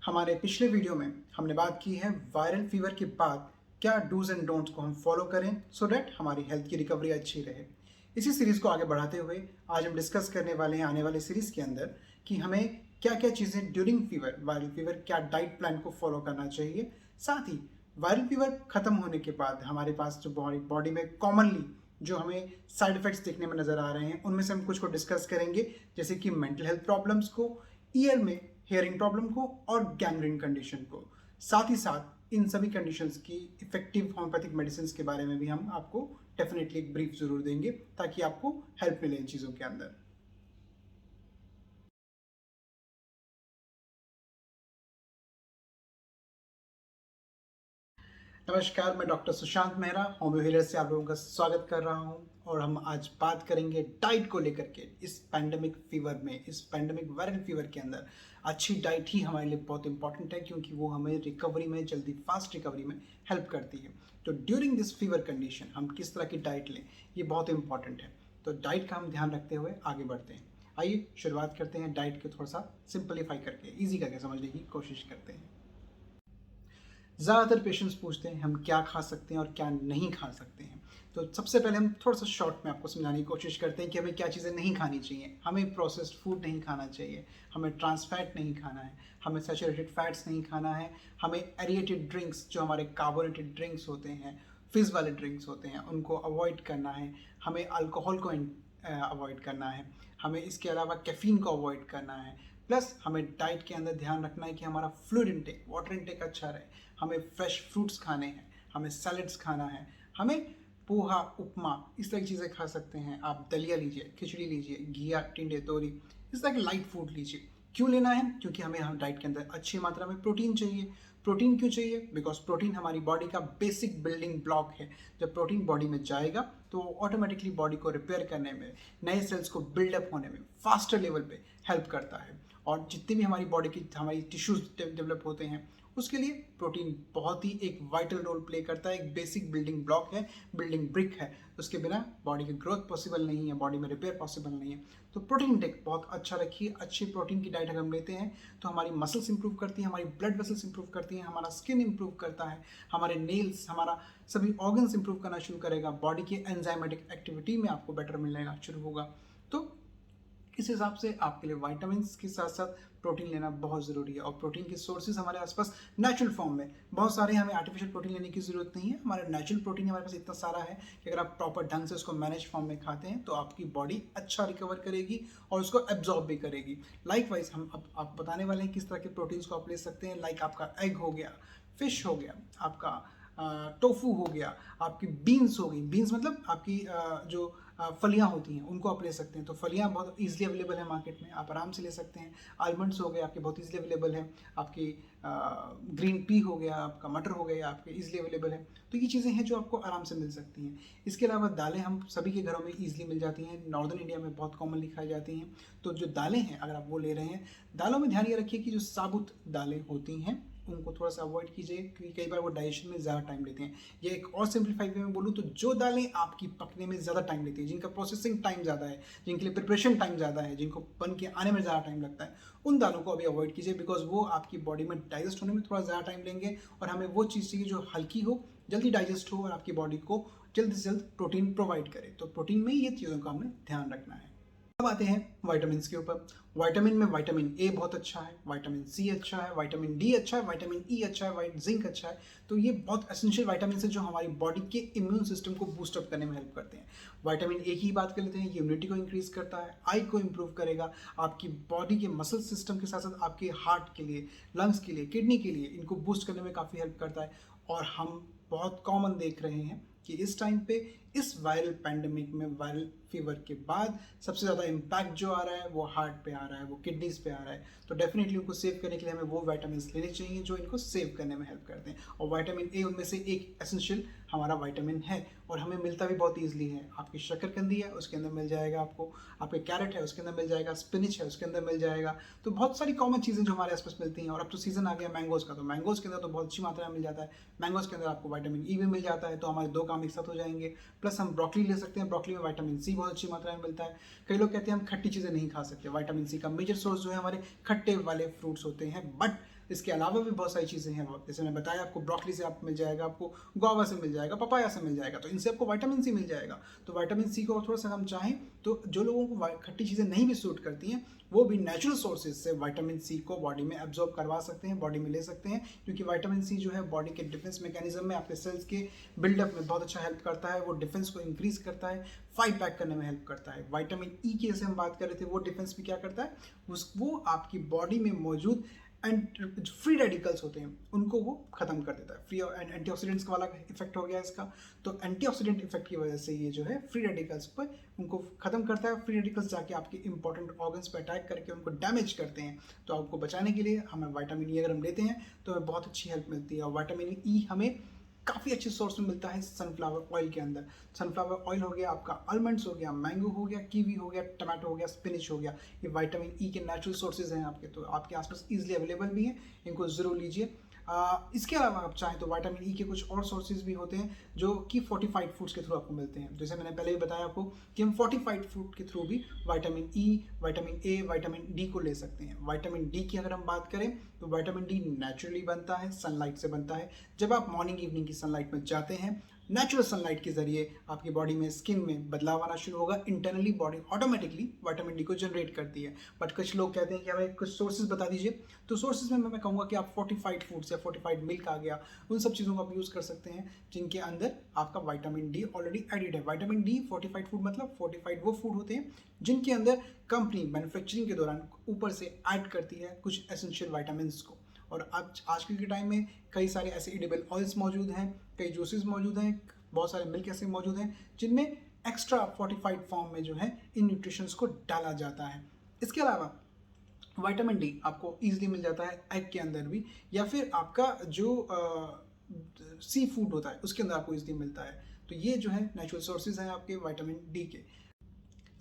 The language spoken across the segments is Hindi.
हमारे पिछले वीडियो में हमने बात की है वायरल फीवर के बाद क्या डूज एंड डोंट्स को हम फॉलो करें सो डैट हमारी हेल्थ की रिकवरी अच्छी रहे। इसी सीरीज को आगे बढ़ाते हुए आज हम डिस्कस करने वाले हैं आने वाले सीरीज के अंदर कि हमें क्या क्या चीज़ें ड्यूरिंग फीवर वायरल फीवर क्या डाइट प्लान को फॉलो करना चाहिए। साथ ही वायरल फीवर खत्म होने के बाद हमारे पास जो बॉडी में कॉमनली जो हमें साइड इफेक्ट्स देखने में नजर आ रहे हैं उनमें से हम कुछ को डिस्कस करेंगे, जैसे कि मेंटल हेल्थ प्रॉब्लम्स को, ईयर में हेयरिंग प्रॉब्लम को और गैंग्रीन कंडीशन को। साथ ही साथ इन सभी कंडीशंस की इफेक्टिव होम्योपैथिक मेडिसिन के बारे में भी हम आपको डेफिनेटली एक ब्रीफ जरूर देंगे ताकि आपको हेल्प मिले इन चीज़ों के अंदर। नमस्कार, मैं doctor Sushant Mehra homeo healer से आप लोगों का स्वागत कर रहा हूं और हम आज बात करेंगे डाइट को लेकर के। इस पैंडेमिक फीवर में, इस पैंडेमिक वायरल फीवर के अंदर अच्छी डाइट ही हमारे लिए बहुत इंपॉर्टेंट है क्योंकि वो हमें रिकवरी में, जल्दी फास्ट रिकवरी में हेल्प करती है। तो ड्यूरिंग दिस फीवर कंडीशन हम किस तरह की डाइट लें, ये बहुत इंपॉर्टेंट है। तो डाइट का हम ध्यान रखते हुए आगे बढ़ते हैं। आइए शुरुआत करते हैं डाइट को थोड़ा सा सिंपलीफाई करके, ईजी करके समझने की कोशिश करते हैं। ज़्यादातर पेशेंट्स पूछते हैं हम क्या खा सकते हैं और क्या नहीं खा सकते हैं। तो सबसे पहले हम थोड़ा सा शॉर्ट में आपको समझाने की कोशिश करते हैं कि हमें क्या चीज़ें नहीं खानी चाहिए। हमें प्रोसेस्ड फूड नहीं खाना चाहिए, हमें ट्रांस फैट नहीं खाना है, हमें सैचुरेटेड फैट्स नहीं खाना है, हमें एरिएटेड ड्रिंक्स जो हमारे कार्बोनेटेड ड्रिंक्स होते हैं, फिज़ वाले ड्रिंक्स होते हैं, उनको अवॉइड करना है, हमें अल्कोहल को अवॉइड करना है, हमें इसके अलावा कैफीन को अवॉइड करना है। प्लस हमें डाइट के अंदर ध्यान रखना है कि हमारा फ्लूइड इंटेक, वाटर इंटेक अच्छा रहे, हमें फ्रेश फ्रूट्स खाने हैं, हमें सैलड्स खाना है, हमें पोहा, उपमा, इस तरह की चीज़ें खा सकते हैं। आप दलिया लीजिए, खिचड़ी लीजिए, घिया, टिंडे, तोरी, इस तरह के लाइट फूड लीजिए। क्यों लेना है? क्योंकि हमें हम डाइट के अंदर अच्छी मात्रा में प्रोटीन चाहिए। प्रोटीन क्यों चाहिए? बिकॉज प्रोटीन हमारी बॉडी का बेसिक बिल्डिंग ब्लॉक है। जब प्रोटीन बॉडी में जाएगा तो ऑटोमेटिकली बॉडी को रिपेयर करने में, नए सेल्स को बिल्डअप होने में फास्टर लेवल पे हेल्प करता है। और जितने भी हमारी बॉडी की हमारी टिश्यूज डेवलप होते हैं उसके लिए प्रोटीन बहुत ही एक वाइटल रोल प्ले करता है। एक बेसिक बिल्डिंग ब्लॉक है, बिल्डिंग ब्रिक है। उसके बिना बॉडी की ग्रोथ पॉसिबल नहीं है, बॉडी में रिपेयर पॉसिबल नहीं है। तो प्रोटीन इंटेक बहुत अच्छा रखिए। अच्छी प्रोटीन की डाइट अगर हम लेते हैं तो हमारी मसल्स इंप्रूव करती हैं, हमारी ब्लड वेसल्स इंप्रूव करती हैं, हमारा स्किन इंप्रूव करता है, हमारे नेल्स, हमारा सभी ऑर्गन्स इंप्रूव करना शुरू करेगा, बॉडी की एंजाइमेटिक एक्टिविटी में आपको बेटर मिलना शुरू होगा। तो इस हिसाब से आपके लिए विटामिन्स के साथ साथ प्रोटीन लेना बहुत ज़रूरी है। और प्रोटीन के सोर्सेज हमारे आसपास नेचुरल फॉर्म में बहुत सारे, हमें आर्टिफिशियल प्रोटीन लेने की ज़रूरत नहीं है। हमारा नेचुरल प्रोटीन हमारे पास इतना सारा है कि अगर आप प्रॉपर ढंग से उसको मैनेज फॉर्म में खाते हैं तो आपकी बॉडी अच्छा रिकवर करेगी और उसको एब्जॉर्ब भी करेगी। लाइक वाइज हम अब आप बताने वाले हैं किस तरह के प्रोटीन्स को आप ले सकते हैं। लाइक आपका एग हो गया, फिश हो गया, आपका टोफू हो गया, आपकी बीन्स हो गई। बीन्स मतलब आपकी जो फलियाँ होती हैं उनको आप ले सकते हैं। तो फलियाँ बहुत ईजिली अवेलेबल है मार्केट में, आप आराम से ले सकते हैं। आलमंड्स हो गए आपके बहुत ईजिली अवेलेबल है। आपकी ग्रीन पी हो गया, आपका मटर हो गया, आपके ईजिली अवेलेबल है। तो ये चीज़ें हैं जो आपको आराम से मिल सकती हैं। इसके अलावा दालें हम सभी के घरों में ईजिली मिल जाती हैं, नॉर्दर्न इंडिया में बहुत कॉमनली खाई जाती हैं। तो जो दालें हैं अगर आप वो ले रहे हैं, दालों में ध्यान ये रखिए कि जो साबुत दालें होती हैं उनको थोड़ा सा अवॉइड कीजिए क्योंकि कई बार वो डाइजेशन में ज़्यादा टाइम लेते हैं। या एक और सिंप्लीफाइड वे में बोलूँ तो जो दालें आपकी पकने में ज़्यादा टाइम लेती है, जिनका प्रोसेसिंग टाइम ज़्यादा है, जिनके लिए प्रिपरेशन टाइम ज़्यादा है, जिनको बन के आने में ज़्यादा टाइम लगता है, उन दालों को अभी अवॉइड कीजिए। बिकॉज वो आपकी बॉडी में डाइजेस्ट होने में थोड़ा ज़्यादा टाइम लेंगे और हमें वो चीज़ चाहिए जो हल्की हो, जल्दी डाइजेस्ट हो और आपकी बॉडी को जल्द से जल्द प्रोटीन प्रोवाइड करे। तो प्रोटीन में ये चीज़ों का हमें ध्यान रखना है। अब आते हैं विटामिन के ऊपर। विटामिन में विटामिन ए बहुत अच्छा है, विटामिन सी अच्छा है, विटामिन डी अच्छा है, विटामिन ई अच्छा है, जिंक अच्छा है। तो ये बहुत एसेंशियल विटामिन है जो हमारी बॉडी के इम्यून सिस्टम को बूस्टअप करने में हेल्प करते हैं। विटामिन ए की बात कर लेते हैं, ये इम्यूनिटी को इंक्रीज करता है, आई को इंप्रूव करेगा, आपकी बॉडी के मसल सिस्टम के साथ साथ आपके हार्ट के लिए, लंग्स के लिए, किडनी के लिए इनको बूस्ट करने में काफ़ी हेल्प करता है। और हम बहुत कॉमन देख रहे हैं कि इस टाइम पे, इस वायरल पैंडेमिक में, वायरल फीवर के बाद सबसे ज़्यादा इम्पैक्ट जो आ रहा है वो हार्ट पे आ रहा है, वो किडनीज पे आ रहा है। तो डेफिनेटली उनको सेव करने के लिए हमें वो विटामिन लेने चाहिए जो इनको सेव करने में हेल्प करते हैं। और विटामिन ए उनमें से एक एसेंशियल हमारा विटामिन है और हमें मिलता भी बहुत ईजिली है। आपकी शकरकंदी है उसके अंदर मिल जाएगा आपको, आपके कैरेट है उसके अंदर मिल जाएगा, स्पिनिच है उसके अंदर मिल जाएगा। तो बहुत सारी कॉमन चीज़ें जो हमारे आसपास मिलती हैं। और अब तो सीजन आ गया मैंगोज़ का, तो मैंगोज़ के अंदर तो बहुत अच्छी मात्रा में मिल जाता है। मैंगोज़ के अंदर आपको विटामिन ई भी मिल जाता है। तो हमारे दो काम एक साथ हो जाएंगे, प्लस हम ब्रोकली ले सकते हैं, ब्रोकली में विटामिन सी बहुत अच्छी मात्रा में मिलता है। कई लोग कहते हैं हम खट्टी चीज़ें नहीं खा सकते, विटामिन सी का मेजर सोर्स जो है हमारे खट्टे वाले फ्रूट्स होते हैं, बट इसके अलावा भी बहुत सारी चीज़ें हैं, जैसे मैंने बताया आपको ब्रोकली से आप मिल जाएगा, आपको गुआवा से मिल जाएगा, पपाया से मिल जाएगा, तो इनसे आपको विटामिन सी मिल जाएगा। तो विटामिन सी को थोड़ा सा हम चाहें तो जो लोगों को खट्टी चीज़ें नहीं भी सूट करती हैं, वो भी नेचुरल सोर्सेज से विटामिन सी को बॉडी में एब्जॉर्ब करवा सकते हैं, बॉडी में ले सकते हैं, क्योंकि विटामिन सी जो है बॉडी के डिफेंस मैकेनिज्म में, आपके सेल्स के बिल्डअप में बहुत अच्छा हेल्प करता है, वो डिफेंस को इंक्रीज करता है, फाइट बैक करने में हेल्प करता है। विटामिन ई की जैसे हम बात कर रहे थे, वो डिफेंस में क्या करता है, वो आपकी बॉडी में मौजूद एंड फ्री रेडिकल्स होते हैं उनको वो खत्म कर देता है। फ्री एंड एंटीऑक्सीडेंट्स का वाला इफेक्ट हो गया इसका, तो एंटीऑक्सीडेंट इफेक्ट की वजह से ये जो है फ्री रेडिकल्स पर उनको खत्म करता है। फ्री रेडिकल्स जाके आपके इंपॉर्टेंट ऑर्गन्स पर अटैक करके उनको डैमेज करते हैं, तो आपको बचाने के लिए हमें विटामिन ई अगर हम लेते हैं तो हमें बहुत अच्छी हेल्प मिलती है। और विटामिन ई हमें काफ़ी अच्छे सोर्स में मिलता है सनफ्लावर ऑयल के अंदर। सनफ्लावर ऑयल हो गया आपका, आलमंड्स हो गया, मैंगो हो गया, कीवी हो गया, टमाटो हो गया, स्पिनिच हो गया, ये विटामिन ई के नेचुरल सोर्सेज हैं आपके, तो आपके आसपास इजीली अवेलेबल भी हैं, इनको ज़रूर लीजिए। इसके अलावा आप चाहें तो विटामिन ई के कुछ और सोर्सेज भी होते हैं जो कि फोर्टिफाइड फूड्स के थ्रू आपको मिलते हैं। जैसे मैंने पहले भी बताया आपको कि हम फोर्टिफाइड फूड के थ्रू भी vitamin E, vitamin A, vitamin D को ले सकते हैं। विटामिन डी की अगर हम बात करें तो विटामिन डी नेचुरली बनता है, सनलाइट से बनता है। जब आप मॉर्निंग इवनिंग की सनलाइट में जाते हैं, नेचुरल सनलाइट के जरिए आपकी बॉडी में, स्किन में बदलाव आना शुरू होगा, internally body automatically vitamin D को जनरेट करती है। बट कुछ लोग कहते हैं कि हमें कुछ सोर्सेज बता दीजिए, तो सोर्सेज में मैं कहूँगा कि आप फोर्टिफाइड फूड्स या फोर्टिफाइड मिल्क आ गया, उन सब चीज़ों को आप यूज़ कर सकते हैं जिनके अंदर आपका विटामिन डी ऑलरेडी एडिड है। विटामिन डी फोर्टिफाइड फूड मतलब फोर्टिफाइड वो फूड होते हैं जिनके अंदर कंपनी मैन्युफैक्चरिंग के दौरान ऊपर से ऐड करती है कुछ एसेंशियल विटामिन को। और आज के टाइम में कई सारे ऐसे एडिबल ऑयल्स मौजूद हैं, कई जूसेस मौजूद हैं, बहुत सारे मिल्क ऐसे मौजूद हैं जिनमें एक्स्ट्रा फोर्टिफाइड फॉर्म में जो है इन न्यूट्रिशंस को डाला जाता है। इसके अलावा विटामिन डी आपको ईजिली मिल जाता है एग के अंदर भी, या फिर आपका जो सी फूड होता है उसके अंदर आपको ईजिली मिलता है। तो ये जो है नेचुरल सोर्सेज हैं आपके विटामिन डी के।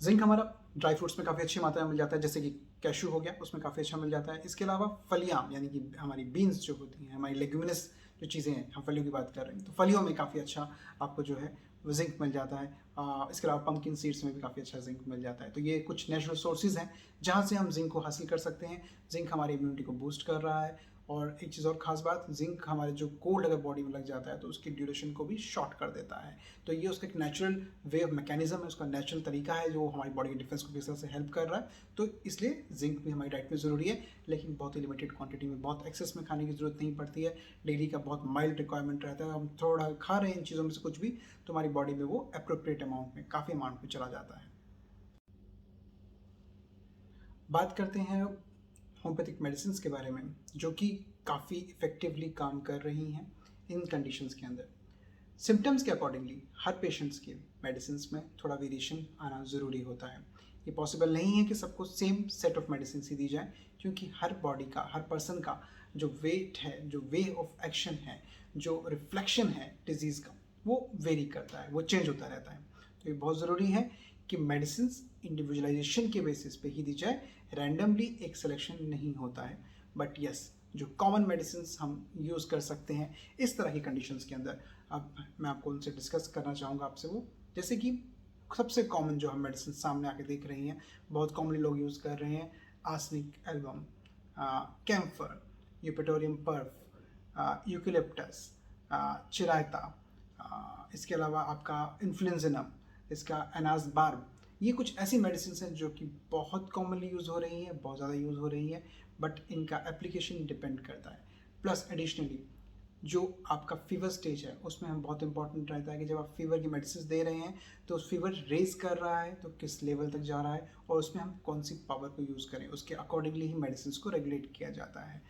जिंक हमारा ड्राई फ्रूट्स में काफ़ी अच्छी मात्रा में मिल जाता है, जैसे कि कैशू हो गया, उसमें काफ़ी अच्छा मिल जाता है। इसके अलावा फलियाँ यानी कि हमारी बीन्स जो होती हैं, हमारी लेग्यूमिनस जो चीज़ें हैं, हम फलियों की बात कर रहे हैं, तो फलियों में काफ़ी अच्छा आपको जो है जिंक मिल जाता है। इसके अलावा पम्पकिन सीड्स में भी काफ़ी अच्छा जिंक मिल जाता है। तो ये कुछ नेचुरल सोर्सेज हैं जहाँ से हम जिंक को हासिल कर सकते हैं। जिंक हमारी इम्यूनिटी को बूस्ट कर रहा है, और एक चीज़ और ख़ास बात, जिंक हमारे जो कोल्ड अगर बॉडी में लग जाता है तो उसकी ड्यूरेशन को भी शॉर्ट कर देता है। तो ये उसका एक नेचुरल वे ऑफ मैकेनिज्म है, उसका नेचुरल तरीका है जो हमारी बॉडी के डिफेंस को किस तरह से हेल्प कर रहा है। तो इसलिए जिंक भी हमारी डाइट में ज़रूरी है, लेकिन बहुत ही लिमिटेड क्वांटिटी में, बहुत एक्सेस में खाने की ज़रूरत नहीं पड़ती है। डेली का बहुत माइल्ड रिक्वायरमेंट रहता है, हम थोड़ा खा रहे हैं इन चीज़ों में से कुछ भी, तो हमारी बॉडी में वो अप्रोप्रिएट अमाउंट में, काफ़ी अमाउंट में चला जाता है। बात करते हैं होम्योपैथिक मेडिसिन के बारे में, जो कि काफ़ी इफ़ेक्टिवली काम कर रही हैं इन कंडीशंस के अंदर। सिम्टम्स के अकॉर्डिंगली हर पेशेंट्स के मेडिसिन में थोड़ा वेरिएशन आना ज़रूरी होता है। ये पॉसिबल नहीं है कि सबको सेम सेट ऑफ मेडिसिन ही दी जाए, क्योंकि हर बॉडी का, हर पर्सन का जो वेट है, जो वे ऑफ एक्शन है, जो रिफ्लेक्शन है डिजीज़ का, वो वेरी करता है, वो चेंज होता रहता है। तो ये बहुत ज़रूरी है कि मेडिसिन इंडिविजुअलाइजेशन के बेसिस पे ही दी जाए, रैंडमली एक सिलेक्शन नहीं होता है। बट यस, जो कॉमन मेडिसिन हम यूज़ कर सकते हैं इस तरह की कंडीशंस के अंदर, अब मैं आपको उनसे डिस्कस करना चाहूँगा आपसे वो, जैसे कि सबसे कॉमन जो हम मेडिसिन सामने आके देख रही हैं, बहुत कॉमनली लोग यूज़ कर रहे हैं, arsenic album, camphor, Eupatorium पर्फ, eucalyptus, चिरायता, इसके अलावा आपका इन्फ्लुएंजिनम, इसका एनाज बार्ब, ये कुछ ऐसी मेडिसिन हैं जो कि बहुत कॉमनली यूज़ हो रही हैं, बहुत ज़्यादा यूज़ हो रही हैं, बट इनका एप्लीकेशन डिपेंड करता है। प्लस एडिशनली जो आपका फीवर स्टेज है उसमें हम बहुत इंपॉर्टेंट रहता है कि जब आप फीवर की मेडिसिन दे रहे हैं तो फीवर रेज कर रहा है तो किस लेवल तक जा रहा है, और उसमें हम कौन सी पावर को यूज़ करें, उसके अकॉर्डिंगली ही मेडिसिन को रेगुलेट किया जाता है।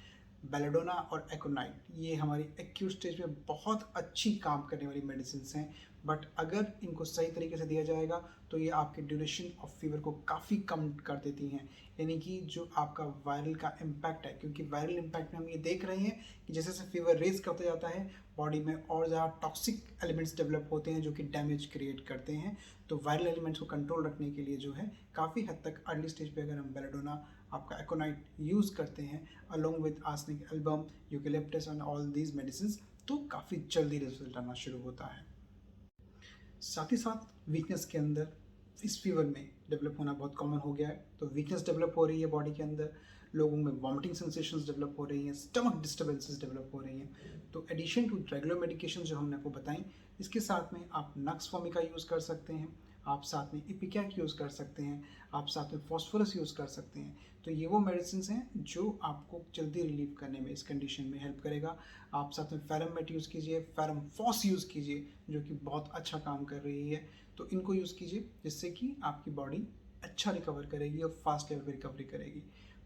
बेलेडोना और एकोनाइट ये हमारी एक्यूट स्टेज में बहुत अच्छी काम करने वाली मेडिसिन हैं, बट अगर इनको सही तरीके से दिया जाएगा तो ये आपके ड्यूरेशन ऑफ फीवर को काफ़ी कम कर देती हैं। यानी कि जो आपका वायरल का इम्पैक्ट है, क्योंकि वायरल इम्पैक्ट में हम ये देख रहे हैं कि जैसे जैसे फीवर रेज करता जाता है, बॉडी में और ज़्यादा टॉक्सिक एलिमेंट्स डेवलप होते हैं जो कि डैमेज क्रिएट करते हैं। तो वायरल एलिमेंट्स को कंट्रोल रखने के लिए जो है काफ़ी हद तक अर्ली स्टेज पे अगर हम बेलेडोना, आपका एकोनाइट यूज़ करते हैं along with arsenic album, eucalyptus and all these medicine, तो काफ़ी जल्दी रिजल्ट आना शुरू होता है। साथ ही साथ वीकनेस के अंदर इस फीवर में डेवलप होना बहुत कॉमन हो गया है। तो वीकनेस डेवलप हो रही है बॉडी के अंदर, लोगों में वॉमिटिंग सेंसेशंस डेवलप हो रही हैं, स्टमक डिस्टर्बेंसेस डेवलप हो रही हैं। तो एडिशन टू रेगुलर मेडिकेशन जो हमने आपको बताई, इसके साथ में आप नक्स वोमिका यूज़ कर सकते हैं, आप साथ में इपिकैक यूज़ कर सकते हैं, आप साथ में फॉस्फोरस यूज़ कर सकते हैं। तो ये वो मेडिसिन हैं जो आपको जल्दी रिलीव करने में इस कंडीशन में हेल्प करेगा। आप साथ में फेरमेट यूज़ कीजिए, फेरम फॉस यूज़ कीजिए जो कि बहुत अच्छा काम कर रही है। तो इनको यूज़ कीजिए जिससे कि आपकी बॉडी अच्छा रिकवर करेगी और फास्ट लेवल पर रिकवरी करेगी।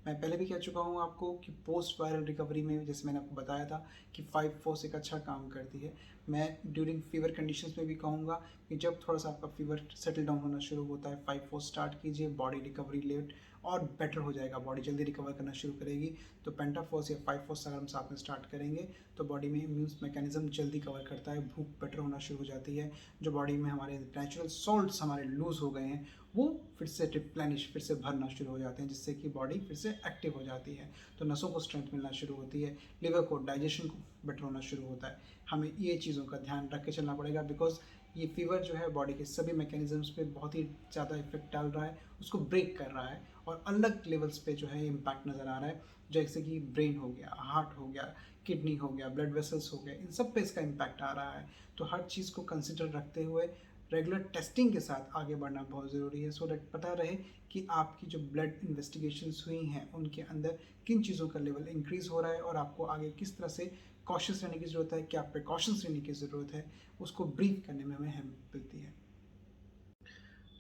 मैं पहले भी कह चुका हूँ आपको कि पोस्ट वायरल रिकवरी में जैसे मैंने आपको बताया था कि 5-4 एक अच्छा काम करती है। मैं ड्यूरिंग फीवर कंडीशंस में भी कहूँगा कि जब थोड़ा सा आपका फीवर सेटल डाउन होना शुरू होता है, 5-4 स्टार्ट कीजिए, बॉडी रिकवरी लेट और बेटर हो जाएगा, बॉडी जल्दी रिकवर करना शुरू करेगी। तो पेंटाफोर्स या 5-4 अगर हम साथ में स्टार्ट करेंगे तो बॉडी में इम्यून मैकेनिज्म जल्दी कवर करता है, भूख बेटर होना शुरू हो जाती है, जो बॉडी में हमारे नेचुरल सॉल्ट्स हमारे लूज़ हो गए हैं वो फिर से रिप्लेनिश, फिर से भरना शुरू हो जाते हैं, जिससे कि बॉडी फिर से एक्टिव हो जाती है। तो नसों को स्ट्रेंथ मिलना शुरू होती है, लिवर को, डाइजेशन को बेटर होना शुरू होता है। हमें ये चीज़ों का ध्यान रख के चलना पड़ेगा, बिकॉज ये फीवर जो है बॉडी के सभी मैकेनिज्म्स पे बहुत ही ज़्यादा इफेक्ट डाल रहा है, उसको ब्रेक कर रहा है और अलग लेवल्स पे जो है इम्पैक्ट नज़र आ रहा है, जैसे कि ब्रेन हो गया, हार्ट हो गया, किडनी हो गया, ब्लड वेसल्स हो गए, इन सब पे इसका इम्पैक्ट आ रहा है। तो हर चीज़ को कंसिडर रखते हुए रेगुलर टेस्टिंग के साथ आगे बढ़ना बहुत ज़रूरी है, सो दैट पता रहे कि आपकी जो ब्लड इन्वेस्टिगेशंस हुई हैं उनके अंदर किन चीज़ों का लेवल इंक्रीज़ हो रहा है और आपको आगे किस तरह से कॉशियस रहने की ज़रूरत है, क्या प्रिकॉशंस लेने की ज़रूरत है, उसको ब्रीफ करने में हमें हेल्प मिलती है।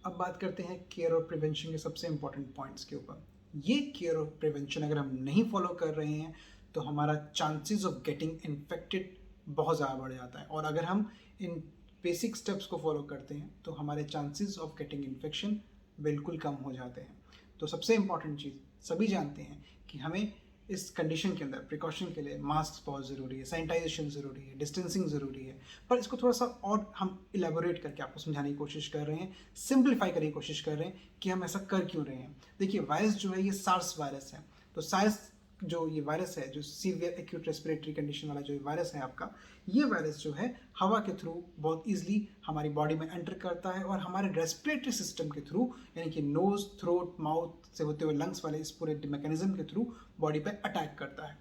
अब बात करते हैं केयर और प्रिवेंशन के सबसे इंपॉर्टेंट पॉइंट्स के ऊपर। ये केयर और प्रिवेंशन अगर हम नहीं फॉलो कर रहे हैं तो हमारा चांसेस ऑफ गेटिंग इन्फेक्टेड बहुत ज़्यादा बढ़ जाता है, और अगर हम इन बेसिक स्टेप्स को फॉलो करते हैं तो हमारे चांसेस ऑफ गेटिंग इन्फेक्शन बिल्कुल कम हो जाते हैं। तो सबसे इम्पॉर्टेंट चीज़, सभी जानते हैं कि हमें इस कंडीशन के अंदर प्रिकॉशन के लिए मास्क बहुत ज़रूरी है, सैनिटाइजेशन ज़रूरी है, डिस्टेंसिंग ज़रूरी है। पर इसको थोड़ा सा और हम इलेबोरेट करके आपको समझाने की कोशिश कर रहे हैं, सिंप्लीफाई करने की कोशिश कर रहे हैं कि हम ऐसा कर क्यों रहे हैं। देखिए, वायरस जो है ये सार्स वायरस है। तो सार्स जो ये वायरस है, जो सीवियर एक्यूट रेस्पिरेटरी कंडीशन वाला जो ये वायरस है आपका, ये वायरस जो है हवा के थ्रू बहुत ईजिली हमारी बॉडी में एंटर करता है और हमारे रेस्पिरेटरी सिस्टम के थ्रू, यानी कि नोज, थ्रोट, माउथ से होते हुए लंग्स वाले इस पूरे मैकेनिज्म के थ्रू बॉडी पे अटैक करता है।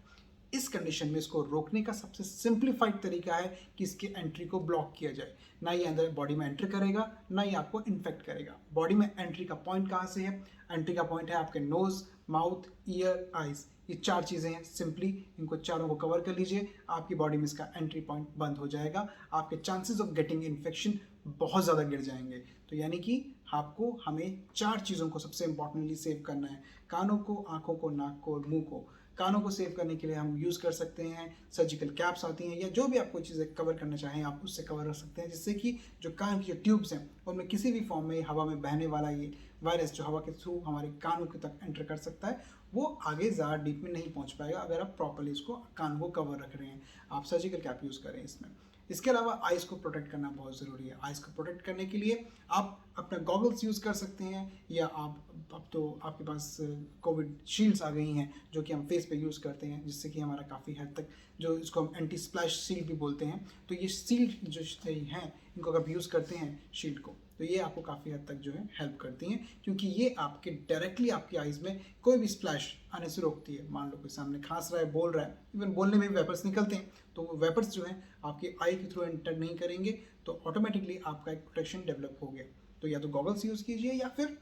इस कंडीशन में इसको रोकने का सबसे सिंप्लीफाइड तरीका है कि इसकी एंट्री को ब्लॉक किया जाए। ना ये अंदर बॉडी में एंटर करेगा, ना ये आपको इन्फेक्ट करेगा। बॉडी में एंट्री का पॉइंट कहाँ से है? एंट्री का पॉइंट है आपके नोज, माउथ, ईयर, आइज। ये 4 चीज़ें हैं। सिंपली इनको चारों को कवर कर लीजिए, आपकी बॉडी में इसका एंट्री पॉइंट बंद हो जाएगा, आपके चांसेस ऑफ गेटिंग इन्फेक्शन बहुत ज़्यादा गिर जाएंगे। तो यानी कि आपको हमें 4 चीज़ों को सबसे इंपॉर्टेंटली सेव करना है। कानों को, आँखों को, नाक को और मुँह को। कानों को सेव करने के लिए हम यूज़ कर सकते हैं सर्जिकल कैप्स आती हैं, या जो भी आपको चीज़ें कवर करना चाहें आप उससे कवर कर सकते हैं, जिससे कि जो कान की जो ट्यूब्स हैं उनमें किसी भी फॉर्म में हवा में बहने वाला ये वायरस जो हवा के थ्रू हमारे कानों के तक एंटर कर सकता है, वो आगे ज़्यादा डीप में नहीं पहुंच पाएगा अगर आप प्रॉपर्ली इसको कान को कवर रख रहे हैं। आप सर्जिकल कैप यूज़ करें इसमें। इसके अलावा आइज़ को प्रोटेक्ट करना बहुत ज़रूरी है। आइज़ को प्रोटेक्ट करने के लिए आप अपना गॉगल्स यूज़ कर सकते हैं, या आप अब तो आपके पास कोविड शील्ड्स आ गई हैं जो कि हम फेस पे यूज़ करते हैं, जिससे कि हमारा काफ़ी हद तक, जो इसको हम एंटी स्प्लैश शील्ड भी बोलते हैं, तो ये शील्ड जो हैं इनको अगर यूज़ करते हैं शील्ड को, तो ये आपको काफ़ी हद तक जो है हेल्प करती हैं, क्योंकि ये आपके डायरेक्टली आपकी आइज़ में कोई भी स्प्लैश आने से रोकती है। मान लो कोई सामने खांस रहा है, बोल रहा है, इवन बोलने में भी वेपर्स निकलते हैं, तो वो वेपर्स जो हैं आपकी आई के थ्रू एंटर नहीं करेंगे, तो ऑटोमेटिकली आपका एक प्रोटेक्शन डेवलप हो गया। तो या तो गॉगल्स यूज़ कीजिए या फिर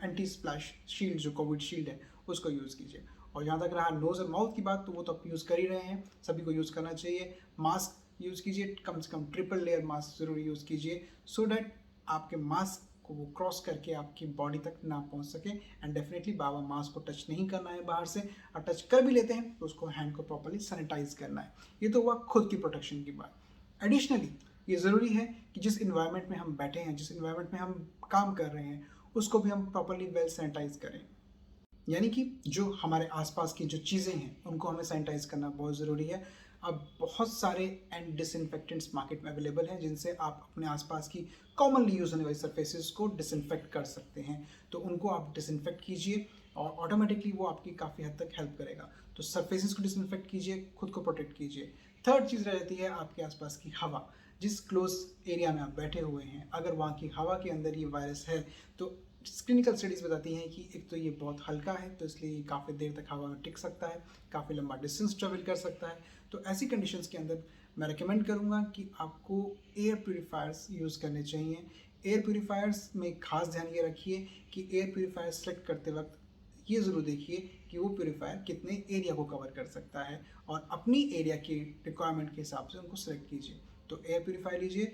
एंटी स्प्लैश शील्ड जो कोविड शील्ड है उसको यूज़ कीजिए। और जहाँ तक रहा नोज़ और माउथ की बात, तो वो तो आप यूज़ कर ही रहे हैं, सभी को यूज़ करना चाहिए। मास्क यूज़ कीजिए, कम से कम ट्रिपल लेयर मास्क ज़रूर यूज़ कीजिए, सो डैट आपके मास्क को वो क्रॉस करके आपकी बॉडी तक ना पहुंच सके। एंड डेफिनेटली बाबा मास्क को टच नहीं करना है बाहर से, और टच कर भी लेते हैं तो उसको हैंड को प्रॉपर्ली सैनिटाइज करना है। ये तो हुआ खुद की प्रोटेक्शन की बात। एडिशनली ये ज़रूरी है कि जिस इन्वायरमेंट में हम बैठे हैं, जिस इन्वायरमेंट में हम काम कर रहे हैं, उसको भी हम प्रॉपर्ली वेल सैनिटाइज करें। यानी कि जो हमारे आसपास की जो चीज़ें हैं उनको हमें सैनिटाइज करना बहुत ज़रूरी है। अब बहुत सारे एंड डिसइंफेक्टेंट्स मार्केट में अवेलेबल हैं जिनसे आप अपने आसपास की कॉमनली यूज होने वाली सरफेसेस को डिसइंफेक्ट कर सकते हैं, तो उनको आप डिसइंफेक्ट कीजिए और ऑटोमेटिकली वो आपकी काफ़ी हद तक हेल्प करेगा। तो सरफेसेस को डिसइंफेक्ट कीजिए, खुद को प्रोटेक्ट कीजिए। थर्ड चीज़ रहती है आपके आसपास की हवा। जिस क्लोज एरिया में आप बैठे हुए हैं, अगर वहाँ की हवा के अंदर ये वायरस है तो क्लिनिकल स्टडीज़ बताती हैं कि एक तो ये बहुत हल्का है, तो इसलिए ये काफ़ी देर तक हवा में टिक सकता है, काफ़ी लंबा डिस्टेंस ट्रेवल कर सकता है। तो ऐसी कंडीशंस के अंदर मैं रिकमेंड करूँगा कि आपको एयर प्यूरीफायर्स यूज़ करने चाहिए। एयर प्यूरीफायर्स में खास ध्यान ये रखिए कि एयर प्यूरीफायर सेलेक्ट करते वक्त ये ज़रूर देखिए कि वो प्यूरीफायर कितने एरिया को कवर कर सकता है और अपनी एरिया की रिक्वायरमेंट के हिसाब से उनको सेलेक्ट कीजिए। तो एयर प्यूरीफायर लीजिए,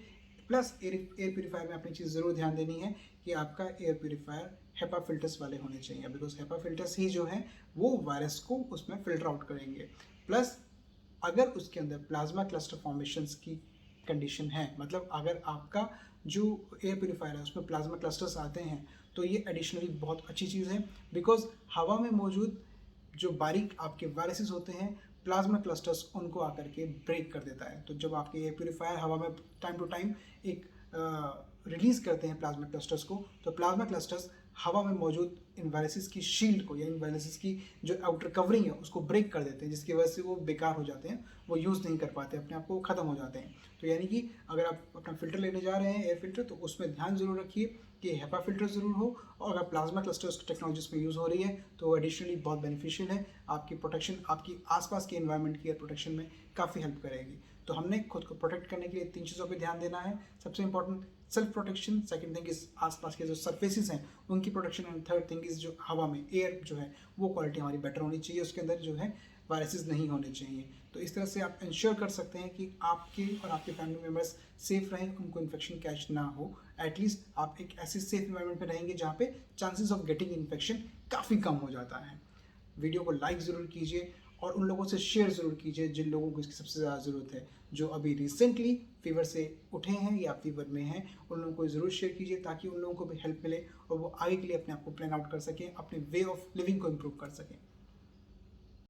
प्लस एयर प्यूरीफायर में अपनी चीज़ ज़रूर ध्यान देनी है कि आपका एयर प्यूरीफायर हेपा फिल्टर्स वाले होने चाहिए, बिकॉज हेपा फिल्टर्स ही जो है वो वायरस को उसमें फिल्टर आउट करेंगे। प्लस अगर उसके अंदर प्लाज्मा क्लस्टर फॉर्मेशंस की कंडीशन है, मतलब अगर आपका जो एयर प्यूरीफायर है उसमें प्लाज्मा क्लस्टर्स आते हैं, तो ये एडिशनली बहुत अच्छी चीज़ है, बिकॉज हवा में मौजूद जो बारीक आपके वायरसेस होते हैं, प्लाज्मा क्लस्टर्स उनको आकर के ब्रेक कर देता है। तो जब आपके एयर प्यूरीफायर हवा में टाइम टू टाइम एक रिलीज़ करते हैं प्लाज्मा क्लस्टर्स को, तो प्लाज्मा क्लस्टर्स हवा में मौजूद इन वायरसेस की शील्ड को या इन वायरसेस की जो आउटर कवरिंग है उसको ब्रेक कर देते हैं, जिसकी वजह से वो बेकार हो जाते हैं, वो यूज़ नहीं कर पाते, अपने आप को ख़त्म हो जाते हैं। तो यानी कि अगर आप अपना फ़िल्टर लेने जा रहे हैं एयर फ़िल्टर, तो उसमें ध्यान ज़रूर रखिए कि हेपा फ़िल्टर ज़रूर हो, और अगर प्लाज्मा क्लस्टर्स टेक्नोलॉजी इसमें यूज़ हो रही है तो एडिशनली बहुत बेनिफिशियल है, आपकी प्रोटेक्शन, आपकी आसपास के एनवायरनमेंट की एयर प्रोटेक्शन में काफ़ी हेल्प करेगी। तो हमने खुद को प्रोटेक्ट करने के लिए 3 चीज़ों पे ध्यान देना है। सबसे important self protection, second thing is आसपास के जो सर्फेसिस हैं उनकी protection, and third thing is जो हवा में एयर जो है वो क्वालिटी हमारी बेटर होनी चाहिए, उसके अंदर जो है वायरसेस नहीं होने चाहिए। तो इस तरह से आप इंश्योर कर सकते हैं कि आपके और आपके फैमिली मेम्बर्स सेफ रहें, उनको इन्फेक्शन कैच ना हो। एटलीस्ट आप एक ऐसे सेफ इन्वायरमेंट में रहेंगे जहाँ पे चांसेस ऑफ गेटिंग इन्फेक्शन काफ़ी कम हो जाता है। वीडियो को लाइक ज़रूर कीजिए और उन लोगों से शेयर ज़रूर कीजिए जिन लोगों को इसकी सबसे ज़्यादा ज़रूरत है, जो अभी रिसेंटली फीवर से उठे हैं या फीवर में हैं, उन लोगों को ज़रूर शेयर कीजिए ताकि उन लोगों को भी हेल्प मिले और वो आगे के लिए अपने आप को प्लान आउट कर सकें, अपने वे ऑफ लिविंग को इम्प्रूव कर सकें।